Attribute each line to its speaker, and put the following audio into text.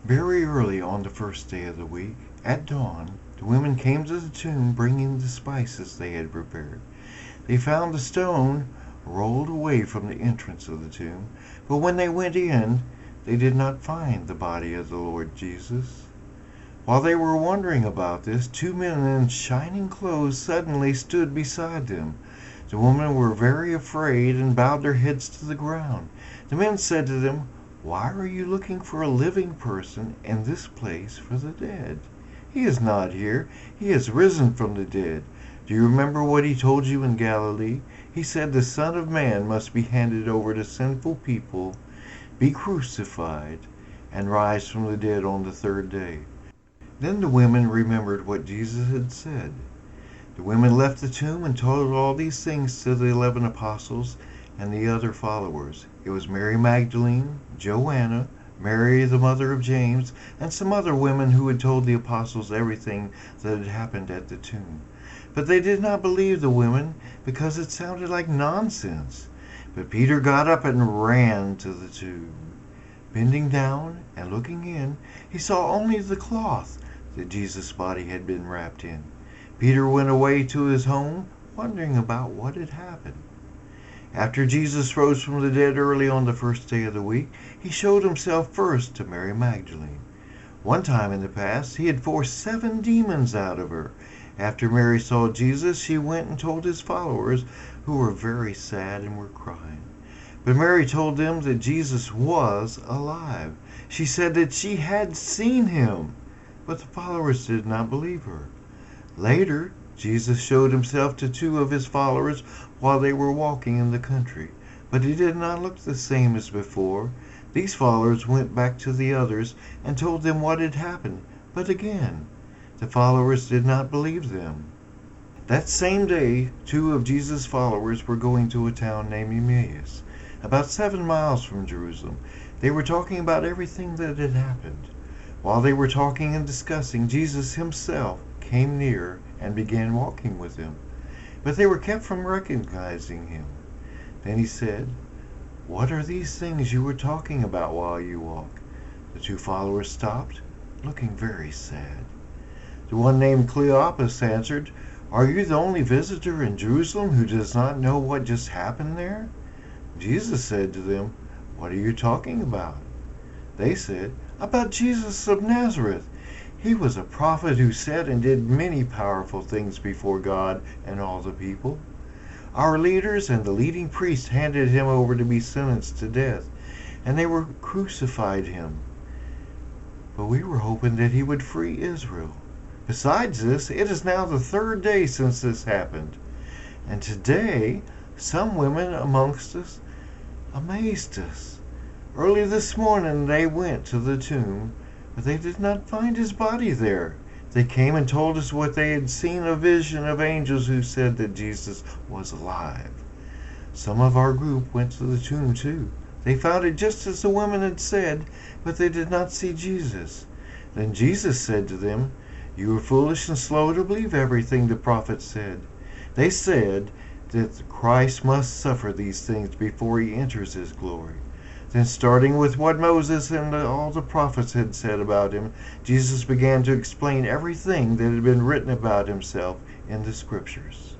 Speaker 1: Very early on the first day of the week, at dawn, the women came to the tomb bringing the spices they had prepared. They found the stone rolled away from the entrance of the tomb, but when they went in, they did not find the body of the Lord Jesus. While they were wondering about this, two men in shining clothes suddenly stood beside them. The women were very afraid and bowed their heads to the ground. The men said to them, "Why are you looking for a living person in this place for the dead? He is not here. He has risen from the dead. Do you remember what he told you in Galilee? He said the Son of Man must be handed over to sinful people, be crucified, and rise from the dead on the third day." Then the women remembered what Jesus had said. The women left the tomb and told all these things to the 11 apostles and the other followers. It was Mary Magdalene, Joanna, Mary the mother of James, and some other women who had told the apostles everything that had happened at the tomb. But they did not believe the women because it sounded like nonsense. But Peter got up and ran to the tomb. Bending down and looking in, he saw only the cloth that Jesus' body had been wrapped in. Peter went away to his home, wondering about what had happened. After Jesus rose from the dead early on the first day of the week, he showed himself first to Mary Magdalene. One time in the past, he had forced 7 demons out of her. After Mary saw Jesus, she went and told his followers, who were very sad and were crying. But Mary told them that Jesus was alive. She said that she had seen him, but the followers did not believe her. Later, Jesus showed himself to 2 of his followers while they were walking in the country, but he did not look the same as before. These followers went back to the others and told them what had happened, but again, the followers did not believe them. That same day, 2 of Jesus' followers were going to a town named Emmaus, about 7 miles from Jerusalem. They were talking about everything that had happened. While they were talking and discussing, Jesus himself came near and began walking with them, but they were kept from recognizing him. Then he said, "What are these things you were talking about while you walk?" The 2 followers stopped, looking very sad. The one named Cleopas answered, "Are you the only visitor in Jerusalem who does not know what just happened there?" Jesus said to them, "What are you talking about?" They said, "About Jesus of Nazareth. He was a prophet who said and did many powerful things before God and all the people. Our leaders and the leading priests handed him over to be sentenced to death, and they were crucified him. But we were hoping that he would free Israel. Besides this, it is now the 3rd day since this happened. And today, some women amongst us amazed us. Early this morning they went to the tomb, but they did not find his body there. They came and told us what they had seen, a vision of angels who said that Jesus was alive. Some of our group went to the tomb too. They found it just as the women had said, but they did not see Jesus." Then Jesus said to them, "You are foolish and slow to believe everything the prophets said. They said that the Christ must suffer these things before he enters his glory." Then, starting with what Moses and all the prophets had said about him, Jesus began to explain everything that had been written about himself in the scriptures.